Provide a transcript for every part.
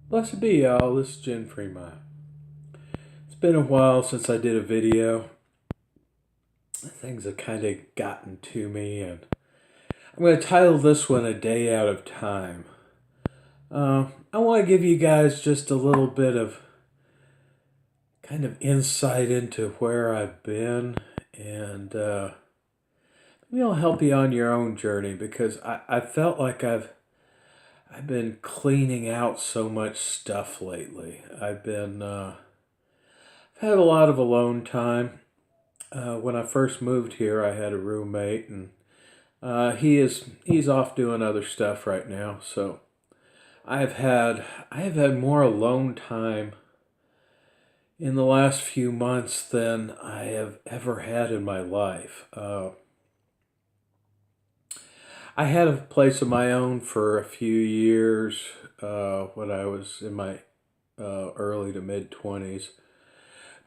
Blessed be y'all, this is Jen Fremont. It's been a while since I did a video. Things have kind of gotten to me, and I'm going to title this one A Day Out of Time. I want to give you guys just a little bit of kind of insight into where I've been, and maybe I'll help you on your own journey because I felt like I've been cleaning out so much stuff lately. I've had a lot of alone time. When I first moved here, I had a roommate, and he's off doing other stuff right now. So I have had more alone time in the last few months than I have ever had in my life. I had a place of my own for a few years when I was in my early to mid 20s.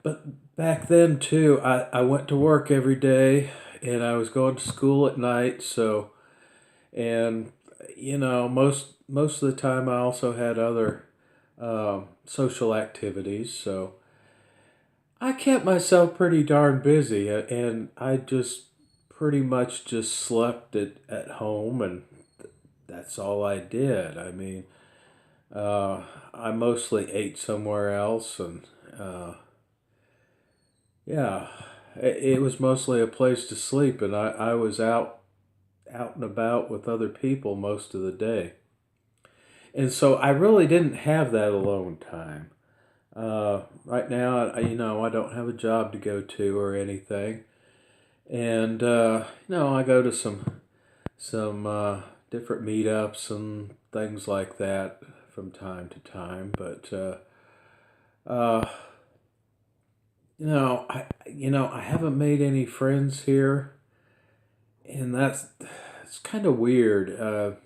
But back then too, I went to work every day and I was going to school at night. So, and most of the time I also had other social activities. So I kept myself pretty darn busy, and I just pretty much just slept at home, and that's all I did. I mean, I mostly ate somewhere else, and yeah, it was mostly a place to sleep, and I was out and about with other people most of the day. And so I really didn't have that alone time. Right now, I don't have a job to go to or anything, and I go to some different meetups and things like that from time to time. But uh, I haven't made any friends here, and it's kind of weird.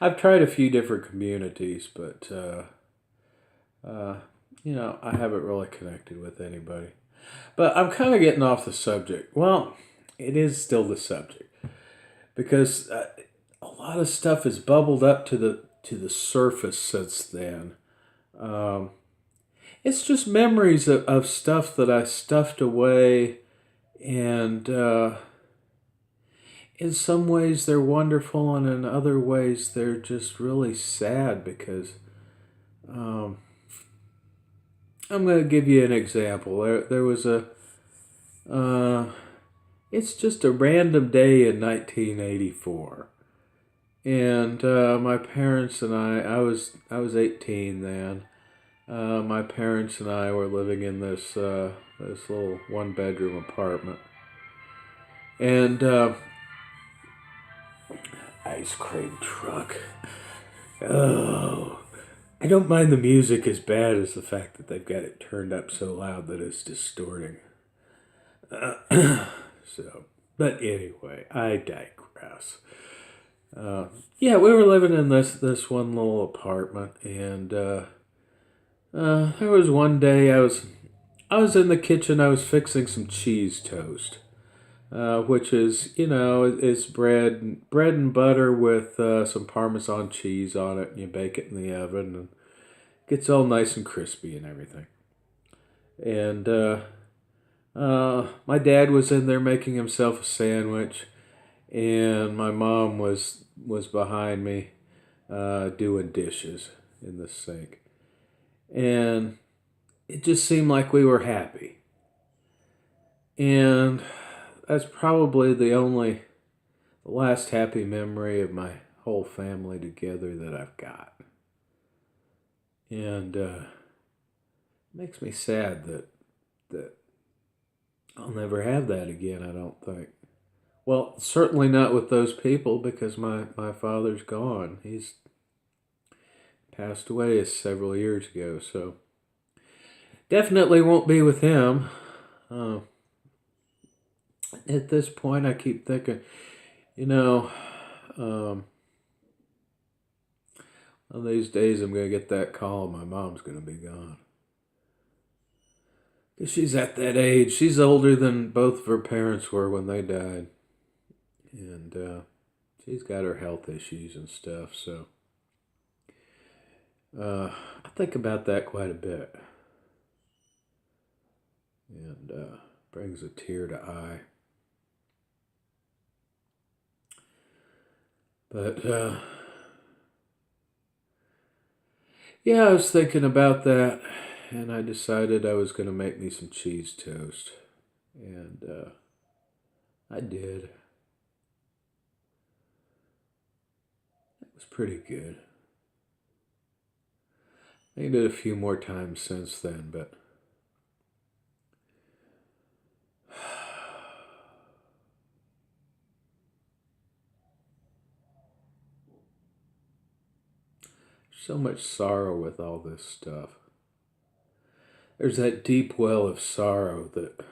I've tried a few different communities, but uh, I haven't really connected with anybody. But I'm kind of getting off the subject. Well, it is still the subject because a lot of stuff has bubbled up to the surface since then. Um, it's just memories of stuff that I stuffed away, and in some ways they're wonderful, and in other ways they're just really sad because um, I'm going to give you an example. There was uh, it's just a random day in 1984, and my parents and I was 18 then. My parents and I were living in this little one bedroom apartment, and ice cream truck. Oh, I don't mind the music as bad as the fact that they've got it turned up so loud that it's distorting. So, but anyway, I digress. Yeah, we were living in this one little apartment, and there was one day I was in the kitchen. I was fixing some cheese toast, which is it's bread and butter with some Parmesan cheese on it, and you bake it in the oven, and it gets all nice and crispy and everything. And my dad was in there making himself a sandwich, and my mom was behind me doing dishes in the sink. And it just seemed like we were happy. And that's probably the last happy memory of my whole family together that I've got. And it makes me sad that I'll never have that again, I don't think. Well, certainly not with those people because my father's gone. He's passed away several years ago, so definitely won't be with him. Uh, at this point, I keep thinking, you know, um, one of these days I'm going to get that call and my mom's going to be gone. Because she's at that age. She's older than both of her parents were when they died. And she's got her health issues and stuff, so I think about that quite a bit, and brings a tear to eye. But yeah, I was thinking about that, and I decided I was going to make me some cheese toast, and I did. It was pretty good. Made it a few more times since then, but so much sorrow with all this stuff. There's that deep well of sorrow that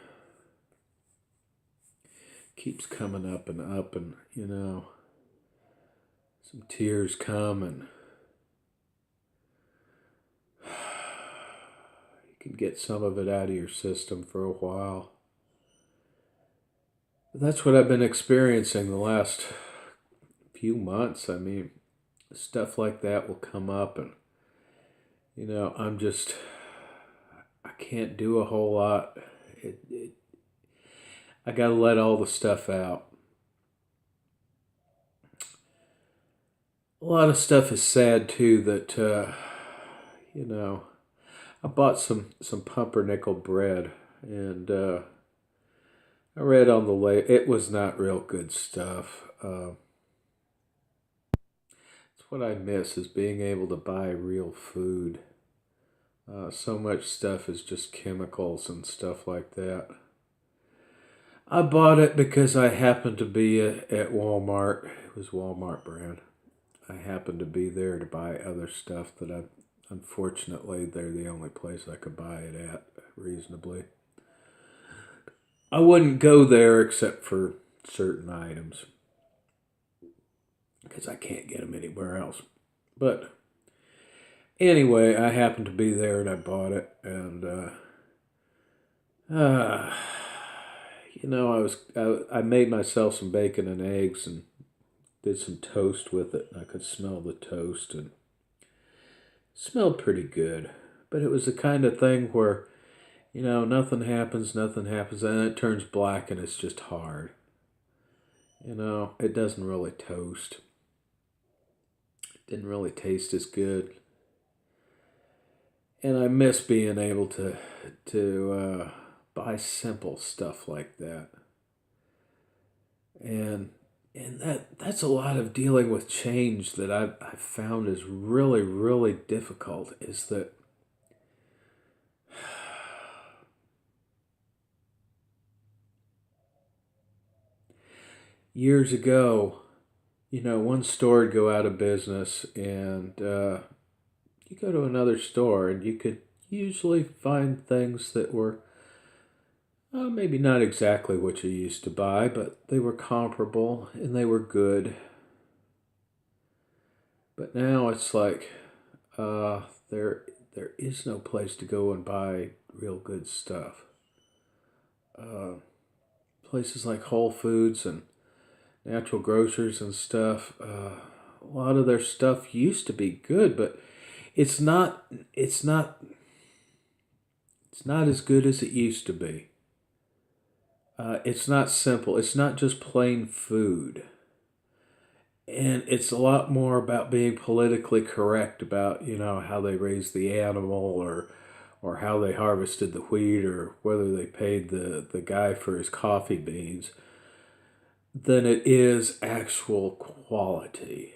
keeps coming up, and some tears come, and you can get some of it out of your system for a while. But that's what I've been experiencing the last few months. I mean, stuff like that will come up, and I can't do a whole lot. I gotta let all the stuff out. A lot of stuff is sad too. That I bought some pumpernickel bread, and I read on the label it was not real good stuff. It's what I miss is being able to buy real food. So much stuff is just chemicals and stuff like that. I bought it because I happened to be at Walmart. It was Walmart brand. I happened to be there to buy other stuff that unfortunately, they're the only place I could buy it at reasonably. I wouldn't go there except for certain items because I can't get them anywhere else. But anyway, I happened to be there and I bought it, and I made myself some bacon and eggs and did some toast with it. And I could smell the toast, and it smelled pretty good. But it was the kind of thing where, nothing happens, and then it turns black and it's just hard. It doesn't really toast. It didn't really taste as good. And I miss being able to buy simple stuff like that. And that's a lot of dealing with change that I've found is really, really difficult, is that years ago, one store would go out of business, and you go to another store and you could usually find things that were maybe not exactly what you used to buy, but they were comparable and they were good. But now it's like there is no place to go and buy real good stuff. Places like Whole Foods and Natural Grocers and stuff, a lot of their stuff used to be good, but it's not as good as it used to be. It's not simple. It's not just plain food. And it's a lot more about being politically correct about, how they raised the animal, or how they harvested the wheat, or whether they paid the guy for his coffee beans, than it is actual quality.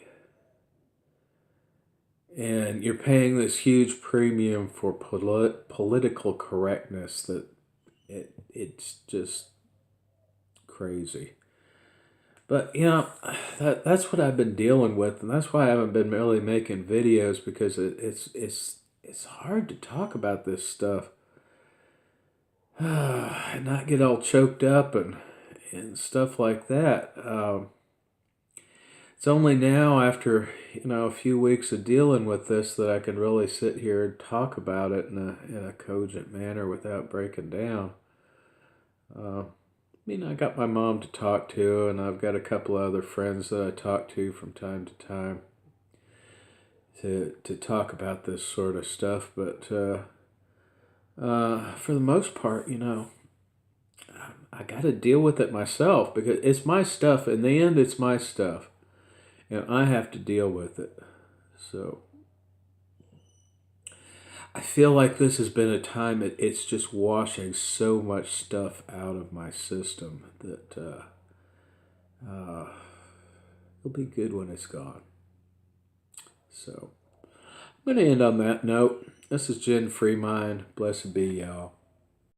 And you're paying this huge premium for political correctness that it's just crazy. But that's what I've been dealing with, and that's why I haven't been really making videos, because it's hard to talk about this stuff and not get all choked up and stuff like that. It's only now, after a few weeks of dealing with this, that I can really sit here and talk about it in a cogent manner without breaking down. I got my mom to talk to, and I've got a couple of other friends that I talk to from time to time. to talk about this sort of stuff, but for the most part, I got to deal with it myself because it's my stuff. In the end, it's my stuff, and I have to deal with it. So I feel like this has been a time it's just washing so much stuff out of my system that it'll be good when it's gone. So I'm going to end on that note. This is Jen Free Mind. Blessed be y'all.